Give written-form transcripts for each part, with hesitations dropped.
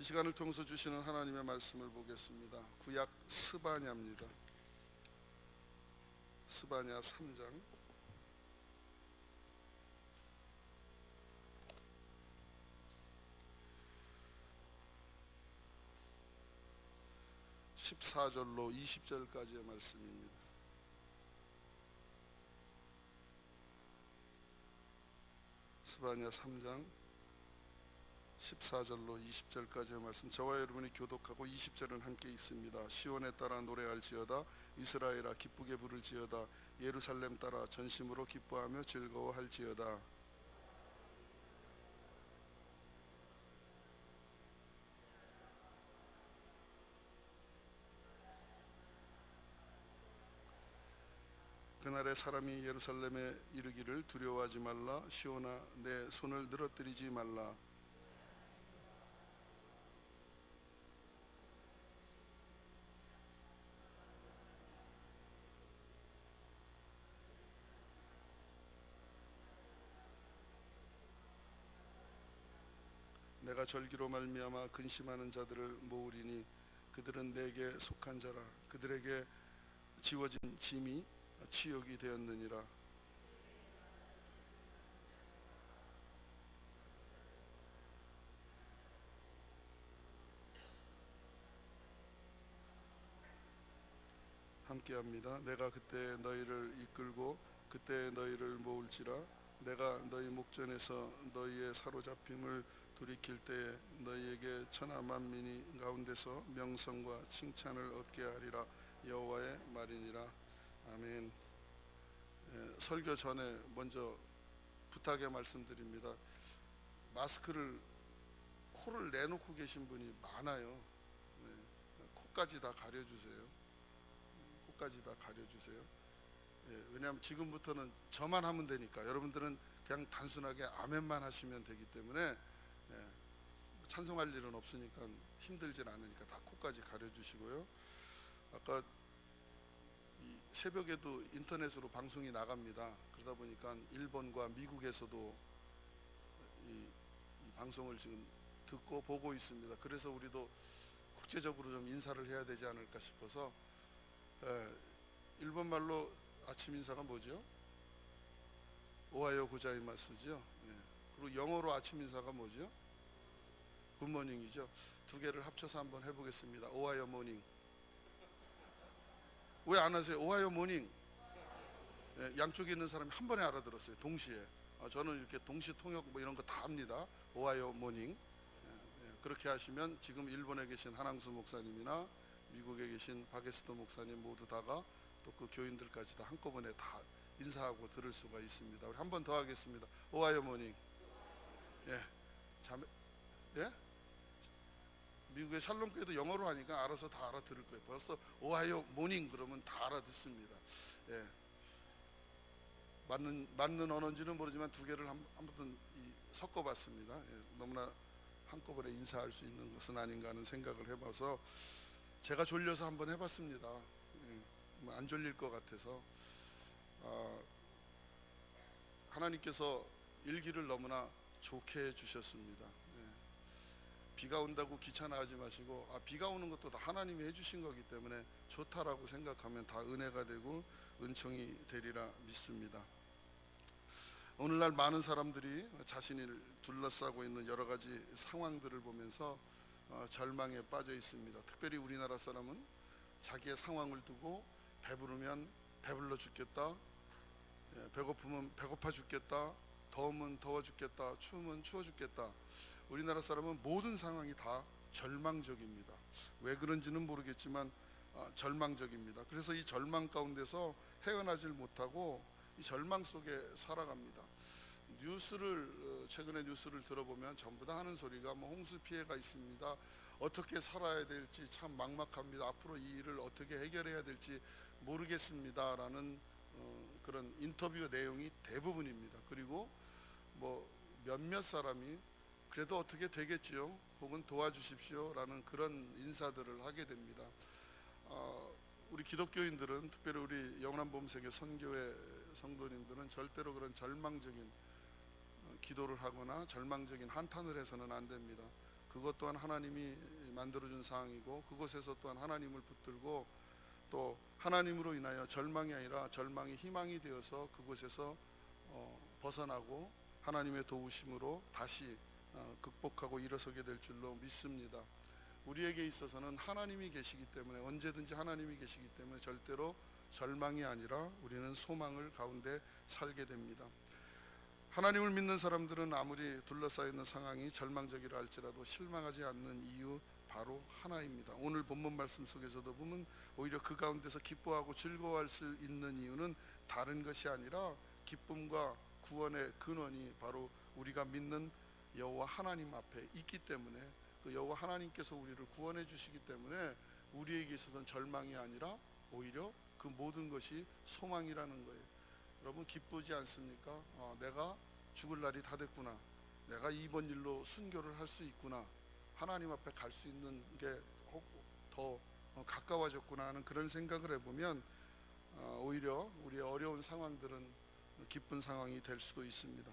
이 시간을 통해서 주시는 하나님의 말씀을 보겠습니다. 구약 스바냐입니다. 스바냐 3장 14절로 20절까지의 말씀입니다. 스바냐 3장 14절로 20절까지의 말씀, 저와 여러분이 교독하고 20절은 함께 있습니다. 시온에 따라 노래할지어다, 이스라엘아 기쁘게 부를지어다, 예루살렘 따라 전심으로 기뻐하며 즐거워할지어다. 그날에 사람이 예루살렘에 이르기를 두려워하지 말라, 시온아 내 손을 늘어뜨리지 말라. 내가 절기로 말미암아 근심하는 자들을 모으리니 그들은 내게 속한 자라. 그들에게 지워진 짐이 치욕이 되었느니라. 함께합니다. 내가 그때 너희를 이끌고 그때 너희를 모을지라. 내가 너희 목전에서 너희의 사로잡힘을 돌이킬 때에 너희에게 천하 만민이 가운데서 명성과 칭찬을 얻게 하리라. 여호와의 말이니라. 아멘. 설교 전에 먼저 부탁의 말씀드립니다. 마스크를 코를 내놓고 계신 분이 많아요. 코까지 다 가려주세요. 코까지 다 가려주세요. 왜냐하면 지금부터는 저만 하면 되니까, 여러분들은 그냥 단순하게 아멘만 하시면 되기 때문에 찬송할 일은 없으니까 힘들진 않으니까 다 코까지 가려주시고요. 아까 이 새벽에도 인터넷으로 방송이 나갑니다. 그러다 보니까 일본과 미국에서도 이 방송을 지금 듣고 보고 있습니다. 그래서 우리도 국제적으로 좀 인사를 해야 되지 않을까 싶어서, 일본말로 아침 인사가 뭐죠? 오하요 고자이마스죠. 그리고 영어로 아침 인사가 뭐죠? 굿모닝이죠. 두 개를 합쳐서 한번 해보겠습니다. 오하요 모닝. 왜 안 하세요? 오하요 모닝. 양쪽에 있는 사람이 한 번에 알아들었어요. 동시에. 저는 이렇게 동시 통역 뭐 이런 거 다 합니다. 오하요 모닝. 그렇게 하시면 지금 일본에 계신 한항수 목사님이나 미국에 계신 바게스토 목사님 모두 다가 또 그 교인들까지 다 한꺼번에 다 인사하고 들을 수가 있습니다. 우리 한 번 더 하겠습니다. 오하요 모닝. 미국의 샬롬교회도 영어로 하니까 알아서 다 알아들을 거예요. 벌써 오하요 모닝 그러면 다 알아듣습니다. 맞는 언어인지는 모르지만 두 개를 한번 섞어봤습니다. 너무나 한꺼번에 인사할 수 있는 것은 아닌가 하는 생각을 해봐서 제가 졸려서 한번 해봤습니다. 안 졸릴 것 같아서. 하나님께서 일기를 너무나 좋게 해주셨습니다. 비가 온다고 귀찮아하지 마시고, 비가 오는 것도 다 하나님이 해주신 거기 때문에 좋다라고 생각하면 다 은혜가 되고 은총이 되리라 믿습니다. 오늘날 많은 사람들이 자신을 둘러싸고 있는 여러 가지 상황들을 보면서 절망에 빠져 있습니다. 특별히 우리나라 사람은 자기의 상황을 두고 배부르면 배불러 죽겠다, 배고프면 배고파 죽겠다, 더우면 더워 죽겠다, 추우면 추워 죽겠다. 우리나라 사람은 모든 상황이 다 절망적입니다. 왜 그런지는 모르겠지만 절망적입니다. 그래서 이 절망 가운데서 헤어나질 못하고 이 절망 속에 살아갑니다. 최근에 뉴스를 들어보면 전부 다 하는 소리가 홍수 피해가 있습니다. 어떻게 살아야 될지 참 막막합니다. 앞으로 이 일을 어떻게 해결해야 될지 모르겠습니다 라는 그런 인터뷰 내용이 대부분입니다. 그리고 몇몇 사람이 그래도 어떻게 되겠지요, 혹은 도와주십시오 라는 그런 인사들을 하게 됩니다. 우리 기독교인들은, 특별히 우리 영남범세교 선교회 성도님들은 절대로 그런 절망적인 기도를 하거나 절망적인 한탄을 해서는 안 됩니다. 그것 또한 하나님이 만들어준 상황이고, 그곳에서 또한 하나님을 붙들고 또 하나님으로 인하여 절망이 아니라 절망이 희망이 되어서 그곳에서 벗어나고 하나님의 도우심으로 다시 극복하고 일어서게 될 줄로 믿습니다. 우리에게 있어서는 하나님이 계시기 때문에, 언제든지 하나님이 계시기 때문에 절대로 절망이 아니라 우리는 소망을 가운데 살게 됩니다. 하나님을 믿는 사람들은 아무리 둘러싸여 있는 상황이 절망적이라 할지라도 실망하지 않는 이유 바로 하나입니다. 오늘 본문 말씀 속에서도 보면 오히려 그 가운데서 기뻐하고 즐거워할 수 있는 이유는 다른 것이 아니라 기쁨과 구원의 근원이 바로 우리가 믿는 여호와 하나님 앞에 있기 때문에, 그 여호와 하나님께서 우리를 구원해 주시기 때문에 우리에게 있어서는 절망이 아니라 오히려 그 모든 것이 소망이라는 거예요. 여러분 기쁘지 않습니까? 내가 죽을 날이 다 됐구나, 내가 이번 일로 순교를 할 수 있구나, 하나님 앞에 갈 수 있는 게 더 가까워졌구나 하는 그런 생각을 해보면 오히려 우리의 어려운 상황들은 기쁜 상황이 될 수도 있습니다.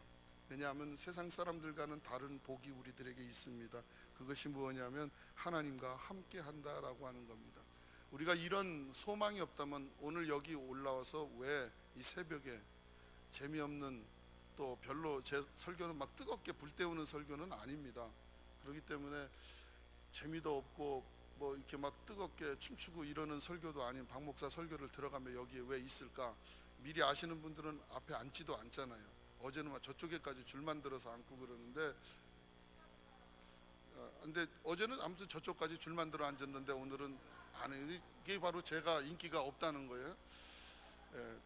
왜냐하면 세상 사람들과는 다른 복이 우리들에게 있습니다. 그것이 무엇이냐면 하나님과 함께 한다라고 하는 겁니다. 우리가 이런 소망이 없다면 오늘 여기 올라와서 왜 이 새벽에 재미없는, 또 별로 제 설교는 막 뜨겁게 불태우는 설교는 아닙니다. 그렇기 때문에 재미도 없고 뭐 이렇게 막 뜨겁게 춤추고 이러는 설교도 아닌 박 목사 설교를 들어가면 여기에 왜 있을까? 미리 아시는 분들은 앞에 앉지도 않잖아요. 어제는 막 저쪽에까지 줄 만들어서 앉고 그러는데, 근데 어제는 아무튼 저쪽까지 줄 만들어 앉았는데 오늘은 안 해요. 이게 바로 제가 인기가 없다는 거예요.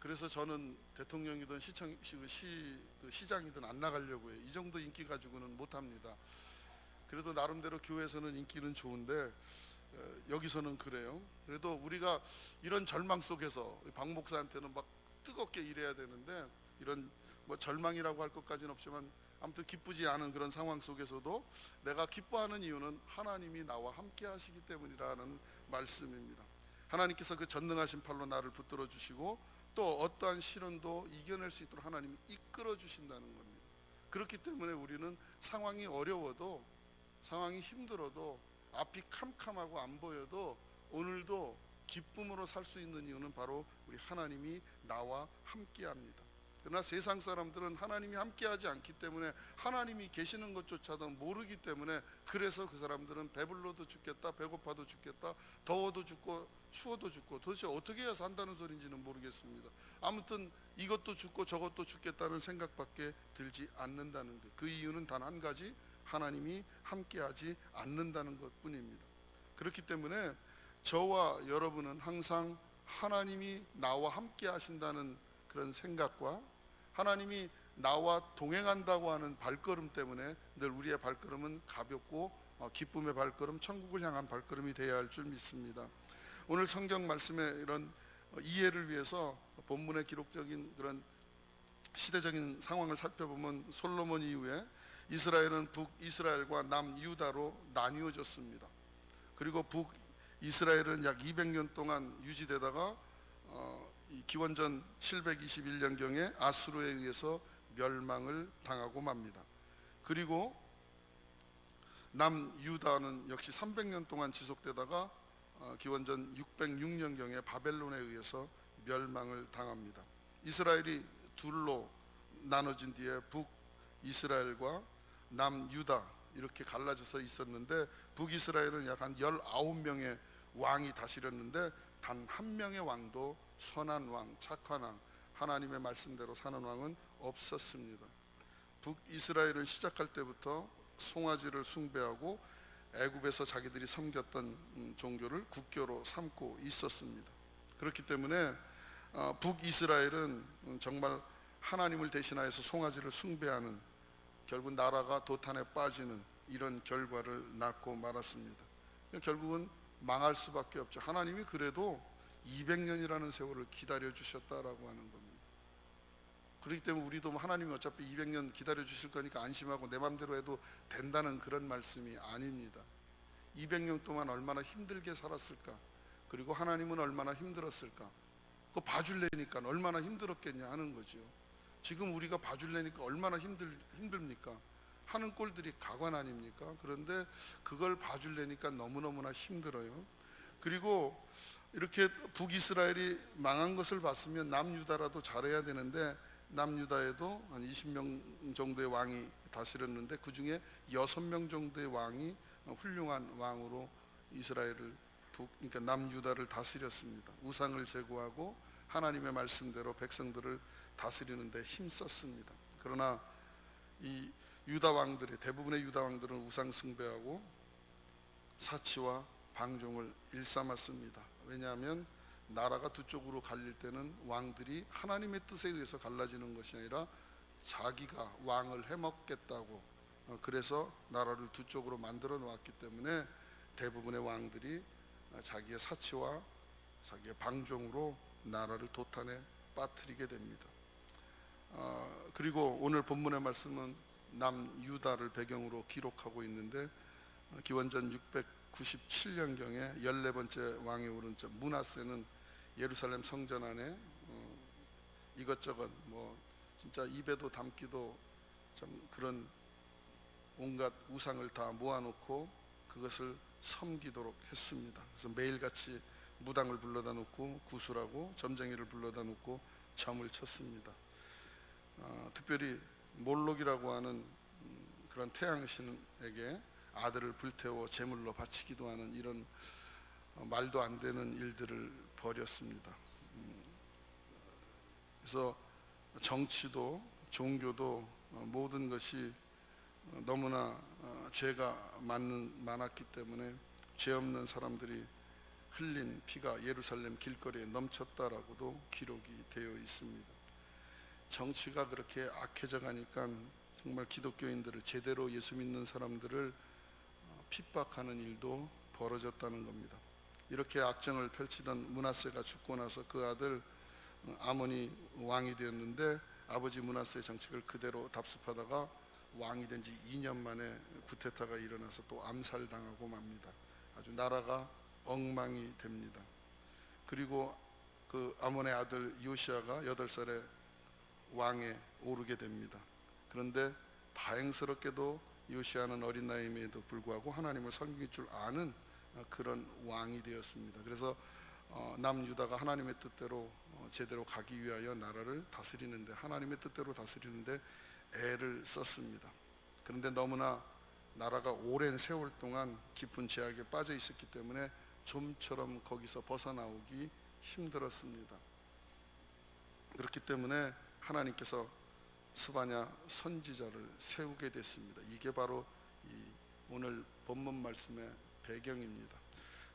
그래서 저는 대통령이든 시장이든 안 나가려고 해요. 이 정도 인기 가지고는 못합니다. 그래도 나름대로 교회에서는 인기는 좋은데 여기서는 그래요. 그래도 우리가 이런 절망 속에서 박 목사한테는 막 뜨겁게 일해야 되는데, 이런 뭐 절망이라고 할 것까지는 없지만 아무튼 기쁘지 않은 그런 상황 속에서도 내가 기뻐하는 이유는 하나님이 나와 함께 하시기 때문이라는 말씀입니다. 하나님께서 그 전능하신 팔로 나를 붙들어 주시고 또 어떠한 시련도 이겨낼 수 있도록 하나님이 이끌어 주신다는 겁니다. 그렇기 때문에 우리는 상황이 어려워도, 상황이 힘들어도, 앞이 캄캄하고 안 보여도 오늘도 기쁨으로 살 수 있는 이유는 바로 우리 하나님이 나와 함께 합니다. 그러나 세상 사람들은 하나님이 함께하지 않기 때문에, 하나님이 계시는 것조차도 모르기 때문에, 그래서 그 사람들은 배불러도 죽겠다, 배고파도 죽겠다, 더워도 죽고 추워도 죽고 도대체 어떻게 해야 산다는 소리인지는 모르겠습니다. 아무튼 이것도 죽고 저것도 죽겠다는 생각밖에 들지 않는다는 것. 그 이유는 단 한 가지, 하나님이 함께하지 않는다는 것뿐입니다. 그렇기 때문에 저와 여러분은 항상 하나님이 나와 함께 하신다는 그런 생각과 하나님이 나와 동행한다고 하는 발걸음 때문에 늘 우리의 발걸음은 가볍고 기쁨의 발걸음, 천국을 향한 발걸음이 되어야 할 줄 믿습니다. 오늘 성경 말씀의 이런 이해를 위해서 본문의 기록적인 그런 시대적인 상황을 살펴보면, 솔로몬 이후에 이스라엘은 북이스라엘과 남유다로 나뉘어졌습니다. 그리고 북이스라엘은 약 200년 동안 유지되다가 기원전 721년경에 아수르에 의해서 멸망을 당하고 맙니다. 그리고 남유다는 역시 300년 동안 지속되다가 기원전 606년경에 바벨론에 의해서 멸망을 당합니다. 이스라엘이 둘로 나눠진 뒤에 북이스라엘과 남유다 이렇게 갈라져서 있었는데, 북이스라엘은 약 한 19명의 왕이 다스렸는데 단 한 명의 왕도 선한 왕, 착한 왕, 하나님의 말씀대로 사는 왕은 없었습니다. 북이스라엘은 시작할 때부터 송아지를 숭배하고 애굽에서 자기들이 섬겼던 종교를 국교로 삼고 있었습니다. 그렇기 때문에 북이스라엘은 정말 하나님을 대신하여서 송아지를 숭배하는, 결국 나라가 도탄에 빠지는 이런 결과를 낳고 말았습니다. 결국은 망할 수밖에 없죠. 하나님이 그래도 200년이라는 세월을 기다려 주셨다라고 하는 겁니다. 그렇기 때문에 우리도 하나님이 어차피 200년 기다려 주실 거니까 안심하고 내 맘대로 해도 된다는 그런 말씀이 아닙니다. 200년 동안 얼마나 힘들게 살았을까, 그리고 하나님은 얼마나 힘들었을까, 그거 봐줄래니까 얼마나 힘들었겠냐 하는 거죠. 지금 우리가 봐줄래니까 얼마나 힘듭니까? 하는 꼴들이 가관 아닙니까? 그런데 그걸 봐주려니까 너무너무나 힘들어요. 그리고 이렇게 북이스라엘이 망한 것을 봤으면 남유다라도 잘해야 되는데, 남유다에도 한 20명 정도의 왕이 다스렸는데 그 중에 6명 정도의 왕이 훌륭한 왕으로 이스라엘을 그러니까 남유다를 다스렸습니다. 우상을 제거하고 하나님의 말씀대로 백성들을 다스리는데 힘썼습니다. 그러나 이 유다 왕들이, 대부분의 유다 왕들은 우상 숭배하고 사치와 방종을 일삼았습니다. 왜냐하면 나라가 두 쪽으로 갈릴 때는 왕들이 하나님의 뜻에 의해서 갈라지는 것이 아니라 자기가 왕을 해먹겠다고, 그래서 나라를 두 쪽으로 만들어 놓았기 때문에 대부분의 왕들이 자기의 사치와 자기의 방종으로 나라를 도탄에 빠뜨리게 됩니다. 그리고 오늘 본문의 말씀은 남유다를 배경으로 기록하고 있는데, 기원전 697년경에 14번째 왕에 오른 므낫세는 예루살렘 성전 안에 이것저것 진짜 입에도 담기도 참 그런 온갖 우상을 다 모아놓고 그것을 섬기도록 했습니다. 그래서 매일같이 무당을 불러다 놓고 구술하고 점쟁이를 불러다 놓고 점을 쳤습니다. 특별히 몰록이라고 하는 그런 태양신에게 아들을 불태워 제물로 바치기도 하는 이런 말도 안 되는 일들을 벌였습니다. 그래서 정치도 종교도 모든 것이 너무나 죄가 많았기 때문에 죄 없는 사람들이 흘린 피가 예루살렘 길거리에 넘쳤다라고도 기록이 되어 있습니다. 정치가 그렇게 악해져 가니까 정말 기독교인들을, 제대로 예수 믿는 사람들을 핍박하는 일도 벌어졌다는 겁니다. 이렇게 악정을 펼치던 므낫세가 죽고 나서 그 아들 아몬이 왕이 되었는데, 아버지 므낫세의 정책을 그대로 답습하다가 왕이 된 지 2년 만에 구테타가 일어나서 또 암살당하고 맙니다. 아주 나라가 엉망이 됩니다. 그리고 그 아몬의 아들 요시아가 8살에 왕에 오르게 됩니다. 그런데 다행스럽게도 요시아는 어린 나이임에도 불구하고 하나님을 섬길 줄 아는 그런 왕이 되었습니다. 그래서 남유다가 하나님의 뜻대로 제대로 가기 위하여 나라를 다스리는데, 하나님의 뜻대로 다스리는데 애를 썼습니다. 그런데 너무나 나라가 오랜 세월 동안 깊은 죄악에 빠져 있었기 때문에 좀처럼 거기서 벗어나오기 힘들었습니다. 그렇기 때문에 하나님께서 스바냐 선지자를 세우게 됐습니다. 이게 바로 오늘 본문 말씀의 배경입니다.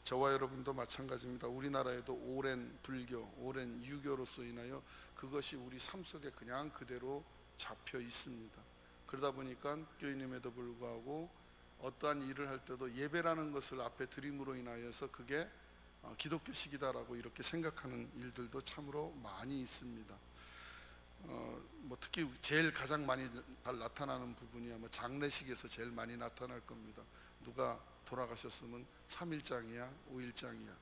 저와 여러분도 마찬가지입니다. 우리나라에도 오랜 불교, 오랜 유교로서 인하여 그것이 우리 삶 속에 그냥 그대로 잡혀 있습니다. 그러다 보니까 교인임에도 불구하고 어떠한 일을 할 때도 예배라는 것을 앞에 드림으로 인하여서 그게 기독교식이다라고 이렇게 생각하는 일들도 참으로 많이 있습니다. 특히 제일 가장 많이 나타나는 부분이 아마 장례식에서 제일 많이 나타날 겁니다. 누가 돌아가셨으면 3일장이야 5일장이야.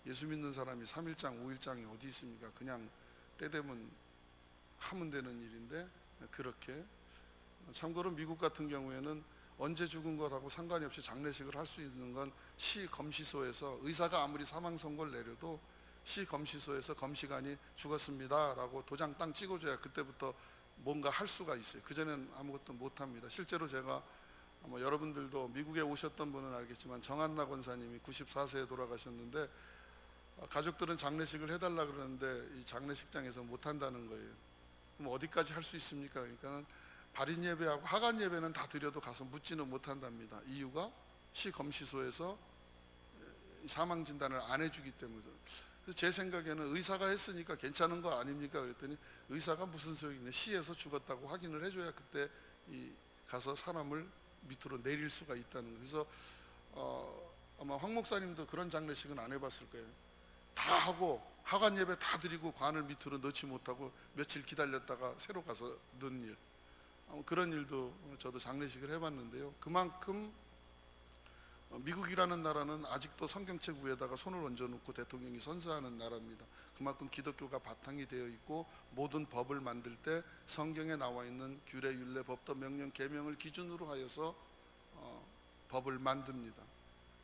예수 믿는 사람이 3일장 5일장이 어디 있습니까? 그냥 때 되면 하면 되는 일인데, 그렇게 참고로 미국 같은 경우에는 언제 죽은 것하고 상관이 없이 장례식을 할 수 있는 건 시검시소에서, 의사가 아무리 사망 선고를 내려도 시검시소에서 검시관이 죽었습니다 라고 도장 땅 찍어줘야 그때부터 뭔가 할 수가 있어요. 그전에는 아무것도 못합니다. 실제로 제가 여러분들도 미국에 오셨던 분은 알겠지만 정한나 권사님이 94세에 돌아가셨는데, 가족들은 장례식을 해달라 그러는데 이 장례식장에서 못한다는 거예요. 그럼 어디까지 할 수 있습니까? 그러니까 발인 예배하고 하간 예배는 다 드려도 가서 묻지는 못한답니다. 이유가 시검시소에서 사망 진단을 안 해주기 때문에. 제 생각에는 의사가 했으니까 괜찮은 거 아닙니까? 그랬더니 의사가 무슨 소용이 있냐, 시에서 죽었다고 확인을 해줘야 그때 가서 사람을 밑으로 내릴 수가 있다는 거예요. 그래서 아마 황 목사님도 그런 장례식은 안 해봤을 거예요. 다 하고 하간 예배 다 드리고 관을 밑으로 넣지 못하고 며칠 기다렸다가 새로 가서 넣은 일, 그런 일도 저도 장례식을 해봤는데요. 그만큼 미국이라는 나라는 아직도 성경책 위에다가 손을 얹어놓고 대통령이 선서하는 나라입니다. 그만큼 기독교가 바탕이 되어 있고 모든 법을 만들 때 성경에 나와 있는 규례, 율례, 법도, 명령, 계명을 기준으로 하여서 법을 만듭니다.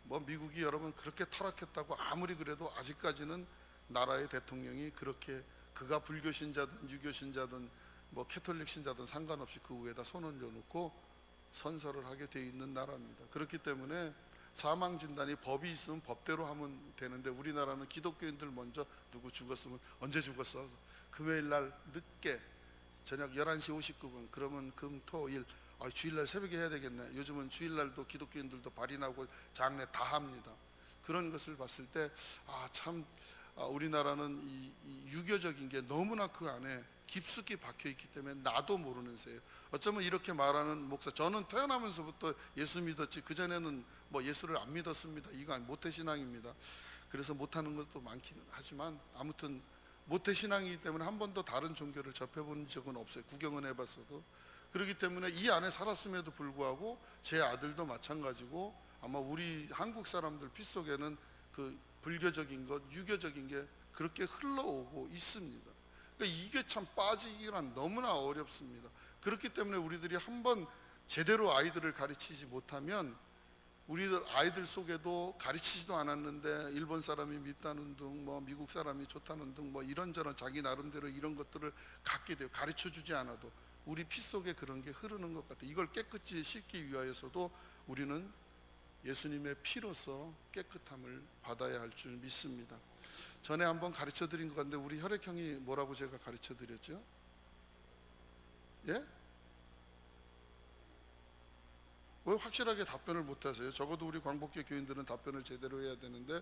뭐 미국이 여러분 그렇게 타락했다고 아무리 그래도 아직까지는 나라의 대통령이 그렇게 그가 불교 신자든 유교 신자든 뭐 캐톨릭 신자든 상관없이 그 위에다 손을 얹어놓고 선서를 하게 되어 있는 나라입니다. 그렇기 때문에 사망 진단이 법이 있으면 법대로 하면 되는데 우리나라는 기독교인들 먼저 누구 죽었으면 언제 죽었어? 금요일 날 늦게 저녁 11시 59분 그러면 금, 토, 일 주일날 새벽에 해야 되겠네. 요즘은 주일날도 기독교인들도 발인하고 장례 다 합니다. 그런 것을 봤을 때 참 우리나라는 이 유교적인 게 너무나 그 안에 깊숙이 박혀 있기 때문에 나도 모르는 새예요. 어쩌면 이렇게 말하는 목사, 저는 태어나면서부터 예수 믿었지 그전에는 뭐 예수를 안 믿었습니다. 이거 모태신앙입니다. 그래서 못하는 것도 많긴 하지만 아무튼 모태신앙이기 때문에 한 번도 다른 종교를 접해본 적은 없어요. 구경은 해봤어도. 그렇기 때문에 이 안에 살았음에도 불구하고 제 아들도 마찬가지고 아마 우리 한국 사람들 피 속에는 그 불교적인 것, 유교적인 게 그렇게 흘러오고 있습니다. 그러니까 이게 참 빠지기란 너무나 어렵습니다. 그렇기 때문에 우리들이 한번 제대로 아이들을 가르치지 못하면 우리들 아이들 속에도 가르치지도 않았는데 일본 사람이 밉다는 등 뭐 미국 사람이 좋다는 등 뭐 이런저런 자기 나름대로 이런 것들을 갖게 돼요. 가르쳐 주지 않아도 우리 피 속에 그런 게 흐르는 것 같아요. 이걸 깨끗이 씻기 위하여서도 우리는 예수님의 피로서 깨끗함을 받아야 할 줄 믿습니다. 전에 한번 가르쳐 드린 것 같은데 우리 혈액형이 뭐라고 제가 가르쳐 드렸죠? 예? 왜 확실하게 답변을 못 하세요? 적어도 우리 광복교 교인들은 답변을 제대로 해야 되는데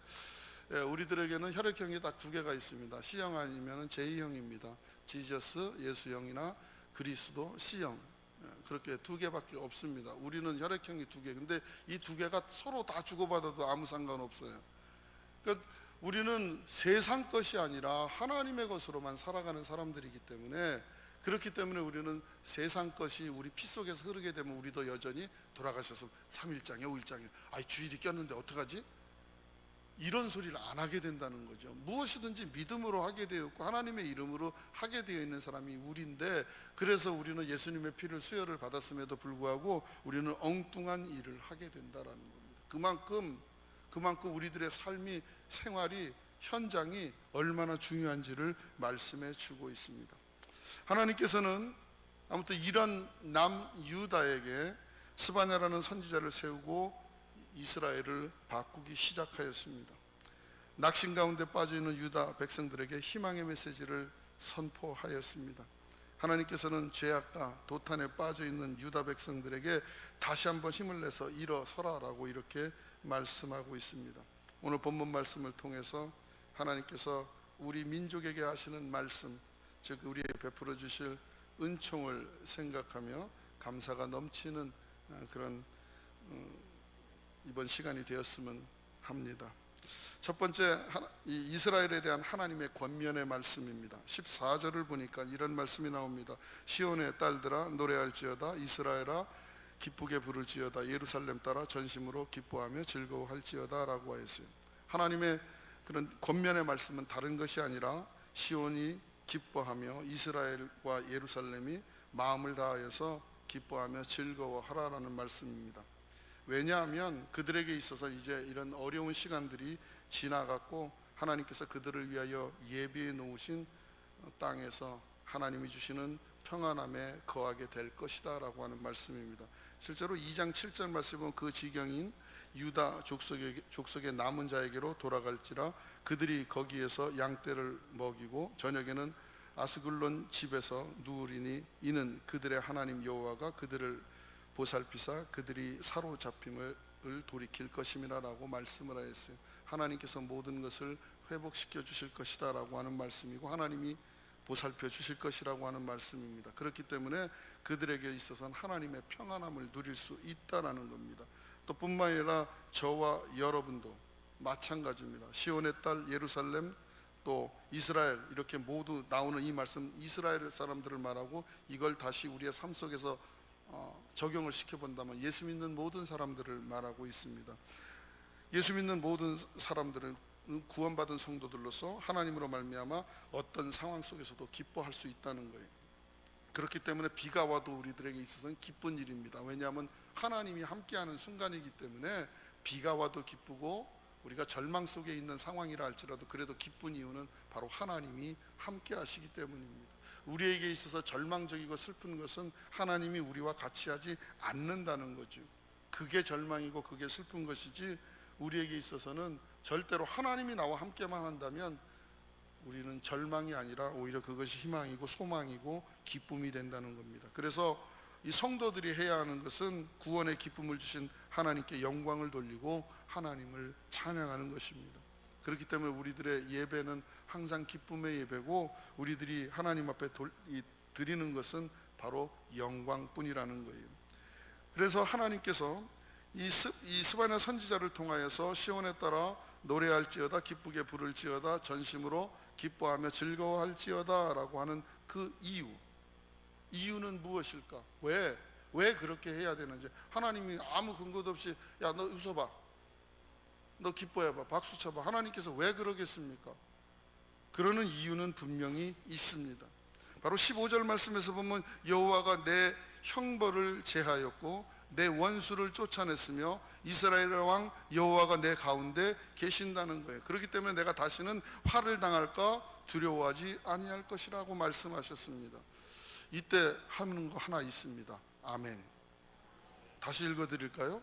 우리들에게는 혈액형이 딱 두 개가 있습니다. C형 아니면 J형입니다. 지저스 예수형이나 그리스도 C형, 그렇게 두 개밖에 없습니다. 우리는 혈액형이 두 개. 근데 이 두 개가 서로 다 주고받아도 아무 상관없어요. 그러니까 우리는 세상 것이 아니라 하나님의 것으로만 살아가는 사람들이기 때문에 그렇기 때문에 우리는 세상 것이 우리 피 속에서 흐르게 되면 우리도 여전히 돌아가셔서 3일장에 5일장에 주일이 꼈는데 어떡하지? 이런 소리를 안 하게 된다는 거죠. 무엇이든지 믿음으로 하게 되어 있고 하나님의 이름으로 하게 되어 있는 사람이 우리인데 그래서 우리는 예수님의 피를 수혈을 받았음에도 불구하고 우리는 엉뚱한 일을 하게 된다라는 겁니다. 그만큼 우리들의 삶이 생활이 현장이 얼마나 중요한지를 말씀해 주고 있습니다. 하나님께서는 아무튼 이런 남유다에게 스바냐라는 선지자를 세우고 이스라엘을 바꾸기 시작하였습니다. 낙심 가운데 빠져있는 유다 백성들에게 희망의 메시지를 선포하였습니다. 하나님께서는 죄악과 도탄에 빠져있는 유다 백성들에게 다시 한번 힘을 내서 일어서라라고 이렇게 말씀하고 있습니다. 오늘 본문 말씀을 통해서 하나님께서 우리 민족에게 하시는 말씀, 즉 우리에게 베풀어 주실 은총을 생각하며 감사가 넘치는 그런 이번 시간이 되었으면 합니다. 첫 번째, 이스라엘에 대한 하나님의 권면의 말씀입니다. 14절을 보니까 이런 말씀이 나옵니다. 시온의 딸들아 노래할지어다. 이스라엘아 기쁘게 부를지어다. 예루살렘 딸아 전심으로 기뻐하며 즐거워할지어다 라고 하였어요. 하나님의 그런 권면의 말씀은 다른 것이 아니라 시온이 기뻐하며 이스라엘과 예루살렘이 마음을 다하여서 기뻐하며 즐거워하라라는 말씀입니다. 왜냐하면 그들에게 있어서 이제 이런 어려운 시간들이 지나갔고 하나님께서 그들을 위하여 예비해 놓으신 땅에서 하나님이 주시는 평안함에 거하게 될 것이다 라고 하는 말씀입니다. 실제로 2장 7절 말씀에 보면 그 지경인 유다 족속의 남은 자에게로 돌아갈지라 그들이 거기에서 양떼를 먹이고 저녁에는 아스글론 집에서 누우리니 이는 그들의 하나님 여호와가 그들을 보살피사 그들이 사로잡힘을 돌이킬 것임이라 라고 말씀을 하였어요. 하나님께서 모든 것을 회복시켜 주실 것이다 라고 하는 말씀이고 하나님이 보살펴 주실 것이라고 하는 말씀입니다. 그렇기 때문에 그들에게 있어서는 하나님의 평안함을 누릴 수 있다라는 겁니다. 또 뿐만 아니라 저와 여러분도 마찬가지입니다. 시온의 딸 예루살렘 또 이스라엘 이렇게 모두 나오는 이 말씀 이스라엘 사람들을 말하고 이걸 다시 우리의 삶 속에서 적용을 시켜본다면 예수 믿는 모든 사람들을 말하고 있습니다. 예수 믿는 모든 사람들은 구원받은 성도들로서 하나님으로 말미암아 어떤 상황 속에서도 기뻐할 수 있다는 거예요. 그렇기 때문에 비가 와도 우리들에게 있어서는 기쁜 일입니다. 왜냐하면 하나님이 함께하는 순간이기 때문에 비가 와도 기쁘고, 우리가 절망 속에 있는 상황이라 할지라도 그래도 기쁜 이유는 바로 하나님이 함께 하시기 때문입니다. 우리에게 있어서 절망적이고 슬픈 것은 하나님이 우리와 같이 하지 않는다는 거죠. 그게 절망이고 그게 슬픈 것이지, 우리에게 있어서는 절대로 하나님이 나와 함께만 한다면 우리는 절망이 아니라 오히려 그것이 희망이고 소망이고 기쁨이 된다는 겁니다. 그래서 이 성도들이 해야 하는 것은 구원의 기쁨을 주신 하나님께 영광을 돌리고 하나님을 찬양하는 것입니다. 그렇기 때문에 우리들의 예배는 항상 기쁨의 예배고, 우리들이 하나님 앞에 드리는 것은 바로 영광뿐이라는 거예요. 그래서 하나님께서 이 스바냐 선지자를 통하여서 시온에 따라 노래할지어다, 기쁘게 부를지어다, 전심으로 기뻐하며 즐거워할지어다 라고 하는 그 이유는 무엇일까? 왜 그렇게 해야 되는지. 하나님이 아무 근거도 없이 야 너 웃어봐, 너 기뻐해봐, 박수 쳐봐, 하나님께서 왜 그러겠습니까? 그러는 이유는 분명히 있습니다. 바로 15절 말씀에서 보면 여호와가 내 형벌을 제하였고 내 원수를 쫓아냈으며 이스라엘의 왕 여호와가 내 가운데 계신다는 거예요. 그렇기 때문에 내가 다시는 화를 당할까 두려워하지 아니할 것이라고 말씀하셨습니다. 이때 하는 거 하나 있습니다. 아멘. 다시 읽어드릴까요?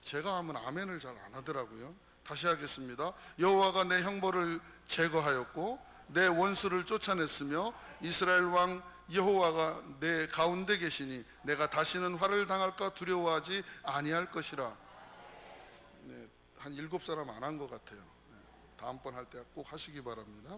제가 하면 아멘을 잘 안 하더라고요. 다시 하겠습니다. 여호와가 내 형벌을 제거하였고 내 원수를 쫓아냈으며 이스라엘 왕 여호와가 내 가운데 계시니 내가 다시는 화를 당할까 두려워하지 아니할 것이라. 네, 한 7사람 안 한 것 같아요. 다음번 할 때 꼭 하시기 바랍니다.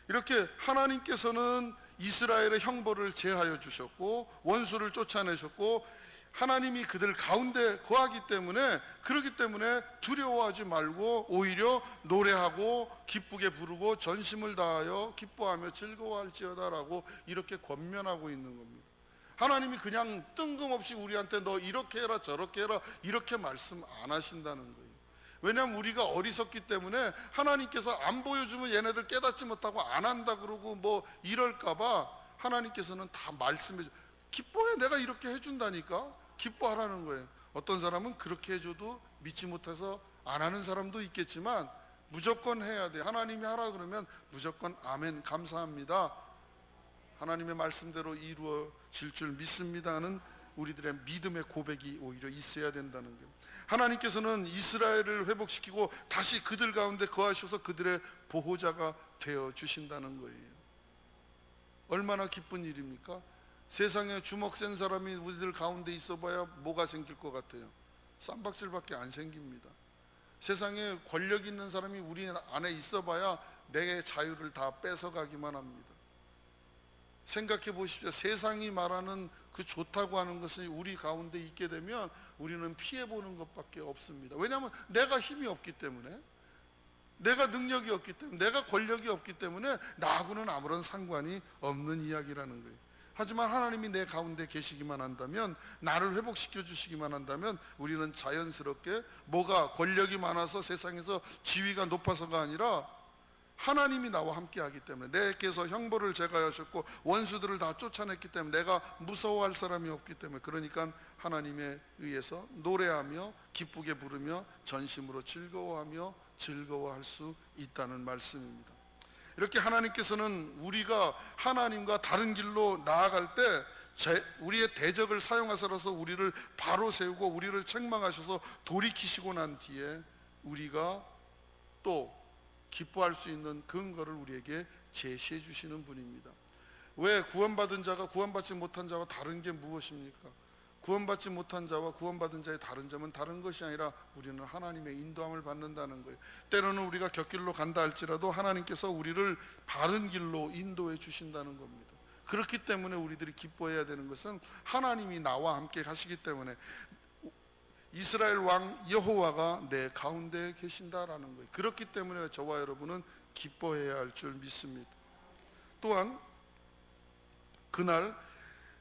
이렇게 하나님께서는 이스라엘의 형벌을 제하여 주셨고 원수를 쫓아내셨고 하나님이 그들 가운데 거하기 때문에, 그렇기 때문에 두려워하지 말고 오히려 노래하고 기쁘게 부르고 전심을 다하여 기뻐하며 즐거워할지어다 라고 이렇게 권면하고 있는 겁니다. 하나님이 그냥 뜬금없이 우리한테 너 이렇게 해라 저렇게 해라 이렇게 말씀 안 하신다는 거예요. 왜냐하면 우리가 어리석기 때문에 하나님께서 안 보여주면 얘네들 깨닫지 못하고 안 한다 그러고 뭐 이럴까봐 하나님께서는 다 말씀해 줘. 기뻐해, 내가 이렇게 해준다니까. 기뻐하라는 거예요. 어떤 사람은 그렇게 해줘도 믿지 못해서 안 하는 사람도 있겠지만 무조건 해야 돼. 하나님이 하라 그러면 무조건 아멘 감사합니다, 하나님의 말씀대로 이루어질 줄 믿습니다 하는 우리들의 믿음의 고백이 오히려 있어야 된다는 거예요. 하나님께서는 이스라엘을 회복시키고 다시 그들 가운데 거하셔서 그들의 보호자가 되어 주신다는 거예요. 얼마나 기쁜 일입니까? 세상에 주먹 센 사람이 우리들 가운데 있어봐야 뭐가 생길 것 같아요? 쌈박질밖에 안 생깁니다. 세상에 권력 있는 사람이 우리 안에 있어봐야 내 자유를 다 뺏어가기만 합니다. 생각해 보십시오. 세상이 말하는 그 좋다고 하는 것이 우리 가운데 있게 되면 우리는 피해보는 것밖에 없습니다. 왜냐하면 내가 힘이 없기 때문에, 내가 능력이 없기 때문에, 내가 권력이 없기 때문에 나하고는 아무런 상관이 없는 이야기라는 거예요. 하지만 하나님이 내 가운데 계시기만 한다면, 나를 회복시켜 주시기만 한다면 우리는 자연스럽게 뭐가 권력이 많아서 세상에서 지위가 높아서가 아니라 하나님이 나와 함께 하기 때문에, 내께서 형벌을 제거하셨고 원수들을 다 쫓아냈기 때문에 내가 무서워할 사람이 없기 때문에, 그러니까 하나님에 의해서 노래하며 기쁘게 부르며 전심으로 즐거워하며 즐거워할 수 있다는 말씀입니다. 이렇게 하나님께서는 우리가 하나님과 다른 길로 나아갈 때 우리의 대적을 사용하셔서 우리를 바로 세우고 우리를 책망하셔서 돌이키시고 난 뒤에 우리가 또 기뻐할 수 있는 근거를 우리에게 제시해 주시는 분입니다. 왜 구원받은 자가 구원받지 못한 자와 다른 게 무엇입니까? 구원받지 못한 자와 구원받은 자의 다른 점은 다른 것이 아니라 우리는 하나님의 인도함을 받는다는 거예요. 때로는 우리가 곁길로 간다 할지라도 하나님께서 우리를 바른 길로 인도해 주신다는 겁니다. 그렇기 때문에 우리들이 기뻐해야 되는 것은 하나님이 나와 함께 가시기 때문에, 이스라엘 왕 여호와가 내 가운데 계신다라는 거예요. 그렇기 때문에 저와 여러분은 기뻐해야 할 줄 믿습니다. 또한 그날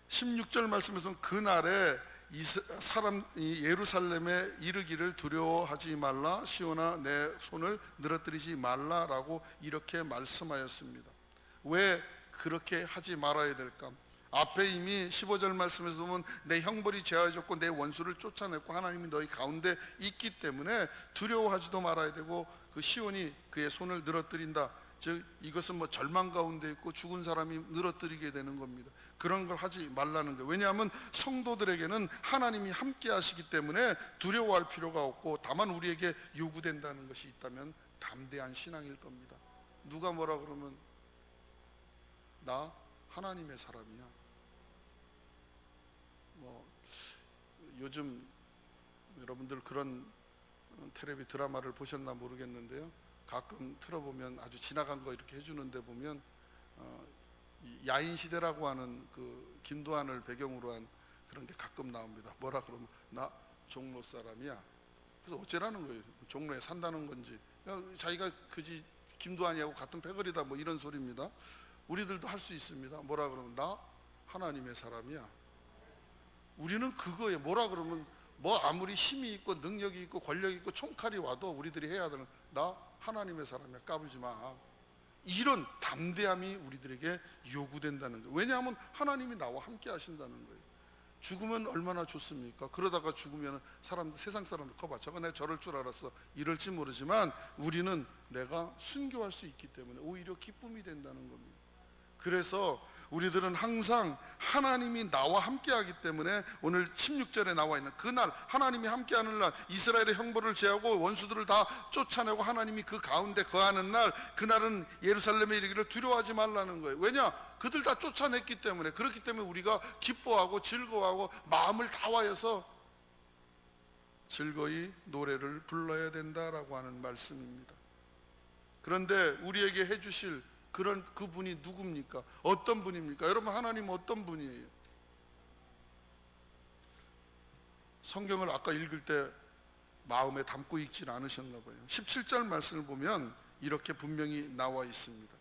16절 말씀에서는 그날에 이 예루살렘에 이르기를 두려워하지 말라, 시온아 내 손을 늘어뜨리지 말라라고 이렇게 말씀하였습니다. 왜 그렇게 하지 말아야 될까? 앞에 이미 15절 말씀에서 보면 내 형벌이 제하여졌고 내 원수를 쫓아냈고 하나님이 너희 가운데 있기 때문에 두려워하지도 말아야 되고, 그 시온이 그의 손을 늘어뜨린다, 즉 이것은 뭐 절망 가운데 있고 죽은 사람이 늘어뜨리게 되는 겁니다. 그런 걸 하지 말라는 거예요. 왜냐하면 성도들에게는 하나님이 함께 하시기 때문에 두려워할 필요가 없고, 다만 우리에게 요구된다는 것이 있다면 담대한 신앙일 겁니다. 누가 뭐라 그러면 나 하나님의 사람이야. 뭐 요즘 여러분들 그런 텔레비 드라마를 보셨나 모르겠는데요, 가끔 틀어보면 아주 지나간 거 이렇게 해주는데 보면 야인시대라고 하는 그 김도한을 배경으로 한 그런 게 가끔 나옵니다. 뭐라 그러면 나 종로 사람이야. 그래서 어쩌라는 거예요. 종로에 산다는 건지, 자기가 그지 김도한이하고 같은 패거리다 뭐 이런 소리입니다. 우리들도 할 수 있습니다. 뭐라 그러면 나 하나님의 사람이야. 우리는 그거에 뭐라 그러면 뭐 아무리 힘이 있고 능력이 있고 권력이 있고 총칼이 와도 우리들이 해야 되는, 나 하나님의 사람이야, 까불지 마. 이런 담대함이 우리들에게 요구된다는 거예요. 왜냐하면 하나님이 나와 함께 하신다는 거예요. 죽으면 얼마나 좋습니까? 그러다가 죽으면 사람들, 세상 사람들 커봐, 저거 내가 저럴 줄 알았어 이럴지 모르지만 우리는 내가 순교할 수 있기 때문에 오히려 기쁨이 된다는 겁니다. 그래서 우리들은 항상 하나님이 나와 함께 하기 때문에 오늘 16절에 나와 있는 그날, 하나님이 함께하는 날, 이스라엘의 형벌을 제하고 원수들을 다 쫓아내고 하나님이 그 가운데 거하는 날, 그날은 예루살렘에 이르기를 두려워하지 말라는 거예요. 왜냐? 그들 다 쫓아냈기 때문에. 그렇기 때문에 우리가 기뻐하고 즐거워하고 마음을 다하여서 즐거이 노래를 불러야 된다라고 하는 말씀입니다. 그런데 우리에게 해주실 그런 그분이 누굽니까? 어떤 분입니까? 여러분, 하나님은 어떤 분이에요? 성경을 아까 읽을 때 마음에 담고 읽진 않으셨나 봐요. 17절 말씀을 보면 이렇게 분명히 나와 있습니다.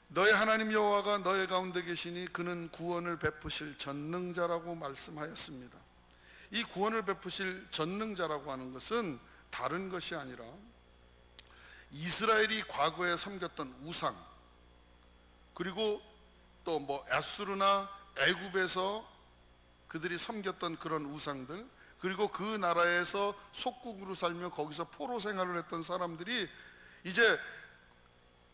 너의 하나님 여호와가 너의 가운데 계시니 그는 구원을 베푸실 전능자라고 말씀하였습니다. 이 구원을 베푸실 전능자라고 하는 것은 다른 것이 아니라 이스라엘이 과거에 섬겼던 우상, 그리고 또 뭐 아수르나 애굽에서 그들이 섬겼던 그런 우상들, 그리고 그 나라에서 속국으로 살며 거기서 포로 생활을 했던 사람들이 이제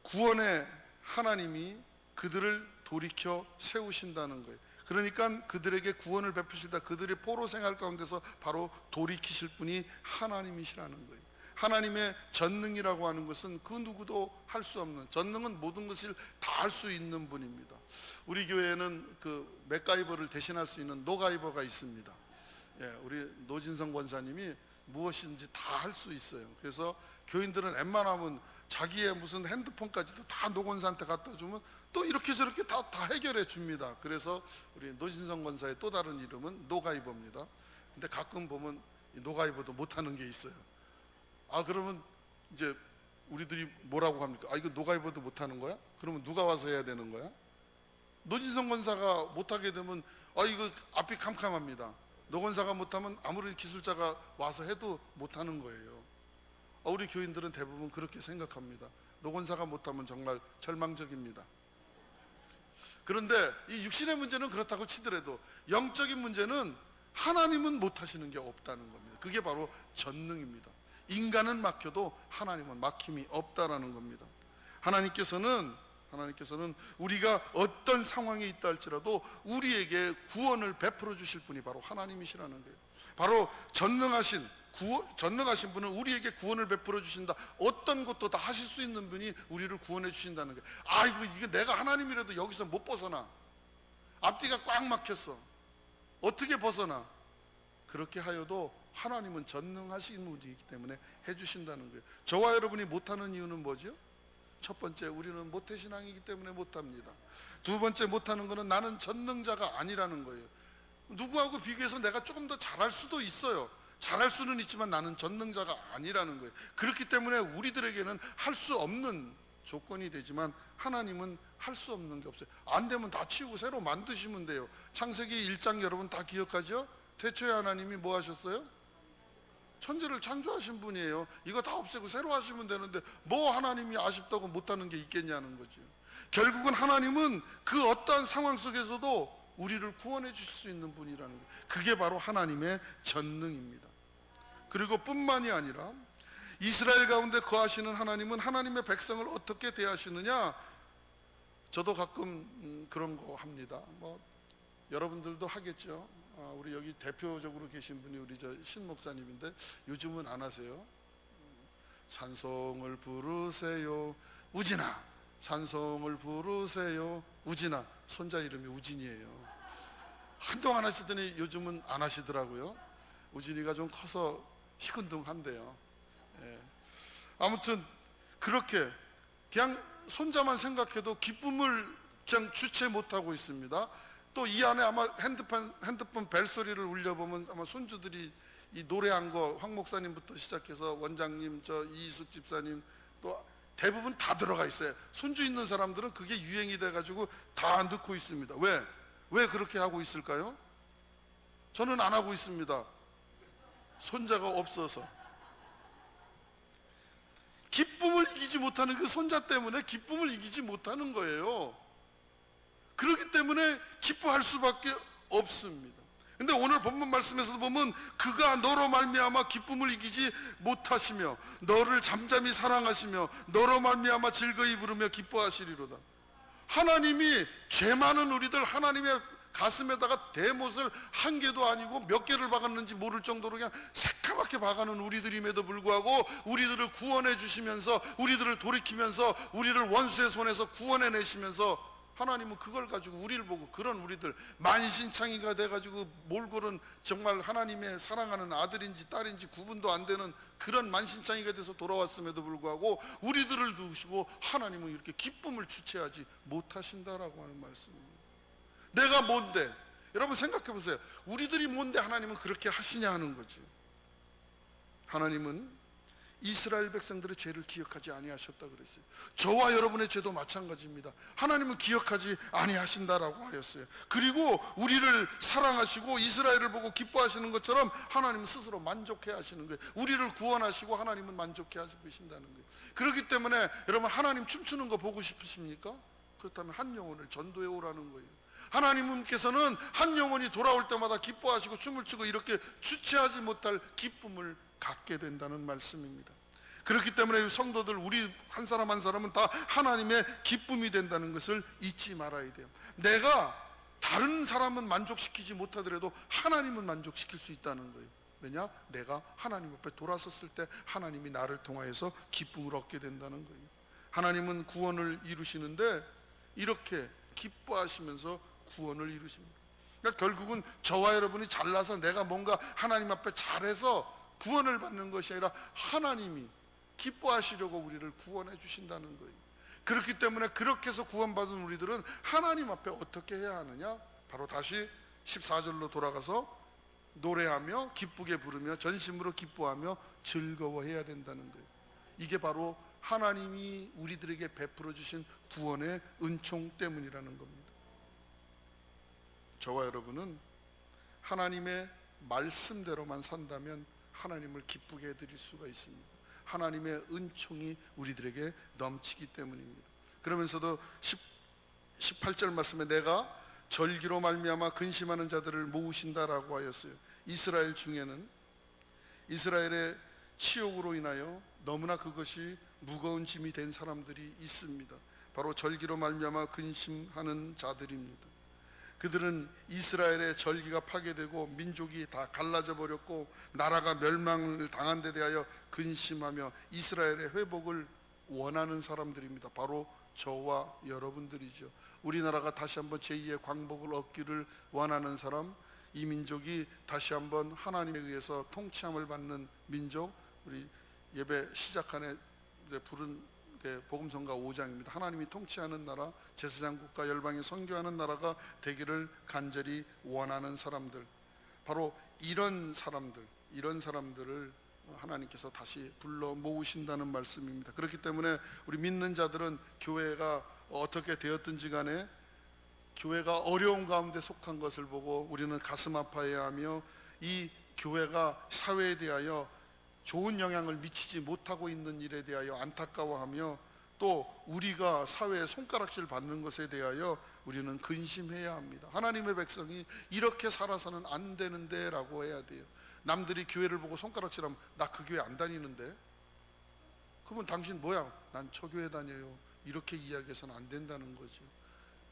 구원의 하나님이 그들을 돌이켜 세우신다는 거예요. 그러니까 그들에게 구원을 베푸시다, 그들의 포로 생활 가운데서 바로 돌이키실 분이 하나님이시라는 거예요. 하나님의 전능이라고 하는 것은 그 누구도 할 수 없는, 전능은 모든 것을 다 할 수 있는 분입니다. 우리 교회에는 그 맥가이버를 대신할 수 있는 노가이버가 있습니다. 예, 우리 노진성 권사님이 무엇인지 다 할 수 있어요. 그래서 교인들은 웬만하면 자기의 무슨 핸드폰까지도 다 노권사한테 갖다 주면 또 이렇게 저렇게 다 해결해 줍니다. 그래서 우리 노진성 권사의 또 다른 이름은 노가이버입니다. 근데 가끔 보면 이 노가이버도 못하는 게 있어요. 그러면 이제 우리들이 뭐라고 합니까? 이거 노가이버도 못하는 거야? 그러면 누가 와서 해야 되는 거야? 노진성 권사가 못하게 되면 이거 앞이 캄캄합니다. 노 권사가 못하면 아무리 기술자가 와서 해도 못하는 거예요. 우리 교인들은 대부분 그렇게 생각합니다. 노 권사가 못하면 정말 절망적입니다. 그런데 이 육신의 문제는 그렇다고 치더라도 영적인 문제는 하나님은 못하시는 게 없다는 겁니다. 그게 바로 전능입니다. 인간은 막혀도 하나님은 막힘이 없다라는 겁니다. 하나님께서는 우리가 어떤 상황에 있다 할지라도 우리에게 구원을 베풀어 주실 분이 바로 하나님이시라는 거예요. 바로 전능하신 분은 우리에게 구원을 베풀어 주신다. 어떤 것도 다 하실 수 있는 분이 우리를 구원해 주신다는 거예요. 이거 내가 하나님이라도 여기서 못 벗어나. 앞뒤가 꽉 막혔어. 어떻게 벗어나? 그렇게 하여도 하나님은 전능하신 분이기 때문에 해주신다는 거예요. 저와 여러분이 못하는 이유는 뭐죠? 첫 번째, 우리는 모태신앙이기 때문에 못합니다. 두 번째, 못하는 것은 나는 전능자가 아니라는 거예요. 누구하고 비교해서 내가 조금 더 잘할 수도 있어요. 잘할 수는 있지만 나는 전능자가 아니라는 거예요. 그렇기 때문에 우리들에게는 할 수 없는 조건이 되지만 하나님은 할 수 없는 게 없어요. 안 되면 다 치우고 새로 만드시면 돼요. 창세기 1장 여러분 다 기억하죠? 태초에 하나님이 뭐 하셨어요? 천지를 창조하신 분이에요. 이거 다 없애고 새로 하시면 되는데 뭐 하나님이 아쉽다고 못하는 게 있겠냐는 거죠. 결국은 하나님은 그 어떠한 상황 속에서도 우리를 구원해 주실 수 있는 분이라는 거예요. 그게 바로 하나님의 전능입니다. 그리고 뿐만이 아니라 이스라엘 가운데 거하시는 하나님은 하나님의 백성을 어떻게 대하시느냐, 저도 가끔 그런 거 합니다. 뭐 여러분들도 하겠죠. 우리 여기 대표적으로 계신 분이 우리 신 목사님인데 요즘은 안 하세요. 찬송을 부르세요 우진아, 찬송을 부르세요 우진아. 손자 이름이 우진이에요. 한동안 하시더니 요즘은 안 하시더라고요. 우진이가 좀 커서 시큰둥한데요. 아무튼 그렇게 그냥 손자만 생각해도 기쁨을 그냥 주체 못하고 있습니다. 또 이 안에 아마 핸드폰 벨소리를 울려보면 아마 손주들이 이 노래한 거, 황 목사님부터 시작해서 원장님, 저 이희숙 집사님, 또 대부분 다 들어가 있어요. 손주 있는 사람들은 그게 유행이 돼가지고 다 넣고 있습니다. 왜 그렇게 하고 있을까요? 저는 안 하고 있습니다. 손자가 없어서. 기쁨을 이기지 못하는 그 손자 때문에 기쁨을 이기지 못하는 거예요. 그렇기 때문에 기뻐할 수밖에 없습니다. 근데 오늘 본문 말씀에서 보면 그가 너로 말미암아 기쁨을 이기지 못하시며 너를 잠잠히 사랑하시며 너로 말미암아 즐거이 부르며 기뻐하시리로다. 하나님이 죄 많은 우리들 하나님의 가슴에다가 대못을 한 개도 아니고 몇 개를 박았는지 모를 정도로 그냥 새까맣게 박아놓은 우리들임에도 불구하고 우리들을 구원해 주시면서 우리들을 돌이키면서 우리를 원수의 손에서 구원해 내시면서 하나님은 그걸 가지고 우리를 보고 그런 우리들 만신창이가 돼가지고 몰골은 정말 하나님의 사랑하는 아들인지 딸인지 구분도 안 되는 그런 만신창이가 돼서 돌아왔음에도 불구하고 우리들을 두시고 하나님은 이렇게 기쁨을 주체하지 못하신다라고 하는 말씀입니다. 내가 뭔데? 여러분 생각해 보세요. 우리들이 뭔데 하나님은 그렇게 하시냐 하는 거지. 하나님은 이스라엘 백성들의 죄를 기억하지 아니하셨다 그랬어요. 저와 여러분의 죄도 마찬가지입니다. 하나님은 기억하지 아니하신다라고 하였어요. 그리고 우리를 사랑하시고 이스라엘을 보고 기뻐하시는 것처럼 하나님은 스스로 만족해 하시는 거예요. 우리를 구원하시고 하나님은 만족해 하시고 계신다는 거예요. 그렇기 때문에 여러분 하나님 춤추는 거 보고 싶으십니까? 그렇다면 한 영혼을 전도해 오라는 거예요. 하나님께서는 한 영혼이 돌아올 때마다 기뻐하시고 춤을 추고 이렇게 주체하지 못할 기쁨을 갖게 된다는 말씀입니다. 그렇기 때문에 성도들 우리 한 사람 한 사람은 다 하나님의 기쁨이 된다는 것을 잊지 말아야 돼요. 내가 다른 사람은 만족시키지 못하더라도 하나님은 만족시킬 수 있다는 거예요. 왜냐? 내가 하나님 앞에 돌아섰을 때 하나님이 나를 통하여서 기쁨을 얻게 된다는 거예요. 하나님은 구원을 이루시는데 이렇게 기뻐하시면서 구원을 이루십니다. 그러니까 결국은 저와 여러분이 잘나서 내가 뭔가 하나님 앞에 잘해서 구원을 받는 것이 아니라 하나님이 기뻐하시려고 우리를 구원해 주신다는 거예요. 그렇기 때문에 그렇게 해서 구원받은 우리들은 하나님 앞에 어떻게 해야 하느냐? 바로 다시 14절로 돌아가서 노래하며 기쁘게 부르며 전심으로 기뻐하며 즐거워해야 된다는 거예요. 이게 바로 하나님이 우리들에게 베풀어 주신 구원의 은총 때문이라는 겁니다. 저와 여러분은 하나님의 말씀대로만 산다면 하나님을 기쁘게 해드릴 수가 있습니다. 하나님의 은총이 우리들에게 넘치기 때문입니다. 그러면서도 18절 말씀에 내가 절기로 말미암아 근심하는 자들을 모으신다라고 하였어요. 이스라엘 중에는 이스라엘의 치욕으로 인하여 너무나 그것이 무거운 짐이 된 사람들이 있습니다. 바로 절기로 말미암아 근심하는 자들입니다. 그들은 이스라엘의 절기가 파괴되고 민족이 다 갈라져 버렸고 나라가 멸망을 당한 데 대하여 근심하며 이스라엘의 회복을 원하는 사람들입니다. 바로 저와 여러분들이죠. 우리나라가 다시 한번 제2의 광복을 얻기를 원하는 사람, 이 민족이 다시 한번 하나님에 의해서 통치함을 받는 민족. 우리 예배 시작하네 부른 복음성가 5장입니다. 하나님이 통치하는 나라, 제사장 국가, 열방에 선교하는 나라가 되기를 간절히 원하는 사람들, 바로 이런 사람들을 하나님께서 다시 불러 모으신다는 말씀입니다. 그렇기 때문에 우리 믿는 자들은 교회가 어떻게 되었든지 간에 교회가 어려운 가운데 속한 것을 보고 우리는 가슴 아파해하며 이 교회가 사회에 대하여 좋은 영향을 미치지 못하고 있는 일에 대하여 안타까워하며 또 우리가 사회에 손가락질 받는 것에 대하여 우리는 근심해야 합니다. 하나님의 백성이 이렇게 살아서는 안 되는데 라고 해야 돼요. 남들이 교회를 보고 손가락질하면 나 그 교회 안 다니는데, 그러면 당신 뭐야? 난 저 교회 다녀요. 이렇게 이야기해서는 안 된다는 거죠.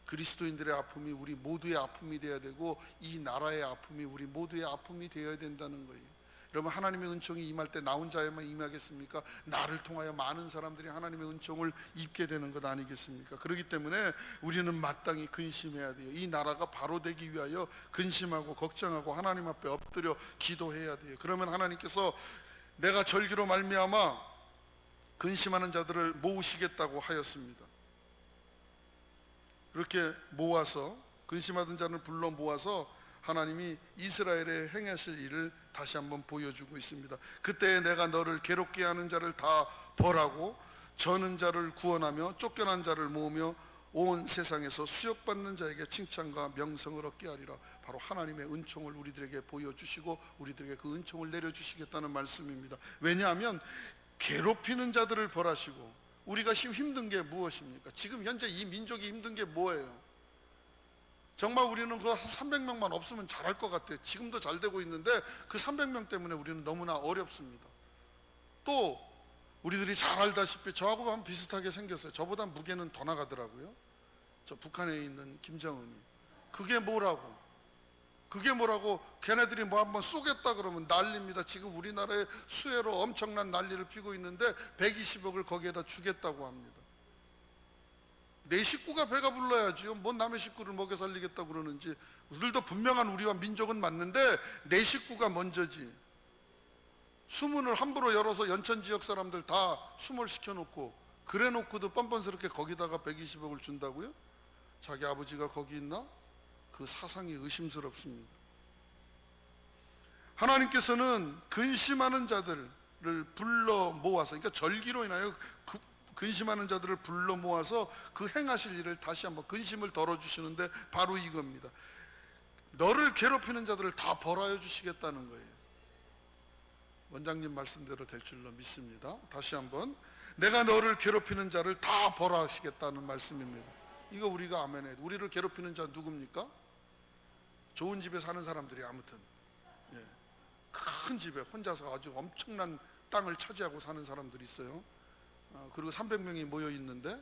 그리스도인들의 아픔이 우리 모두의 아픔이 되어야 되고 이 나라의 아픔이 우리 모두의 아픔이 되어야 된다는 거예요. 여러분, 하나님의 은총이 임할 때 나 혼자야만 임하겠습니까? 나를 통하여 많은 사람들이 하나님의 은총을 입게 되는 것 아니겠습니까? 그렇기 때문에 우리는 마땅히 근심해야 돼요. 이 나라가 바로 되기 위하여 근심하고 걱정하고 하나님 앞에 엎드려 기도해야 돼요. 그러면 하나님께서 내가 절기로 말미암아 근심하는 자들을 모으시겠다고 하였습니다. 그렇게 모아서, 근심하던 자를 불러 모아서 하나님이 이스라엘에 행하실 일을 다시 한번 보여주고 있습니다. 그때 내가 너를 괴롭게 하는 자를 다 벌하고 저는 자를 구원하며 쫓겨난 자를 모으며 온 세상에서 수욕받는 자에게 칭찬과 명성을 얻게 하리라. 바로 하나님의 은총을 우리들에게 보여주시고 우리들에게 그 은총을 내려주시겠다는 말씀입니다. 왜냐하면 괴롭히는 자들을 벌하시고, 우리가 힘든 게 무엇입니까? 지금 현재 이 민족이 힘든 게 뭐예요? 정말 우리는 그 300명만 없으면 잘할 것 같아요. 지금도 잘 되고 있는데 그 300명 때문에 우리는 너무나 어렵습니다. 또 우리들이 잘 알다시피 저하고 한 비슷하게 생겼어요. 저보다 무게는 더 나가더라고요. 저 북한에 있는 김정은이. 그게 뭐라고 걔네들이 뭐 한번 쏘겠다 그러면 난립니다. 지금 우리나라의 수해로 엄청난 난리를 피고 있는데 120억을 거기에다 주겠다고 합니다. 내 식구가 배가 불러야지요. 뭔 남의 식구를 먹여 살리겠다고 그러는지. 우리도 분명한 우리와 민족은 맞는데 내 식구가 먼저지. 수문을 함부로 열어서 연천 지역 사람들 다 숨을 시켜놓고 그래 놓고도 뻔뻔스럽게 거기다가 120억을 준다고요? 자기 아버지가 거기 있나? 그 사상이 의심스럽습니다. 하나님께서는 근심하는 자들을 불러 모아서, 그러니까 절기로 인하여 근심하는 자들을 불러 모아서 그 행하실 일을 다시 한번 근심을 덜어주시는데 바로 이겁니다. 너를 괴롭히는 자들을 다 벌하여 주시겠다는 거예요. 원장님 말씀대로 될 줄로 믿습니다. 다시 한번, 내가 너를 괴롭히는 자를 다 벌하시겠다는 말씀입니다. 이거 우리가 아멘해. 우리를 괴롭히는 자 누굽니까? 좋은 집에 사는 사람들이, 아무튼 큰 집에 혼자서 아주 엄청난 땅을 차지하고 사는 사람들이 있어요. 그리고 300명이 모여 있는데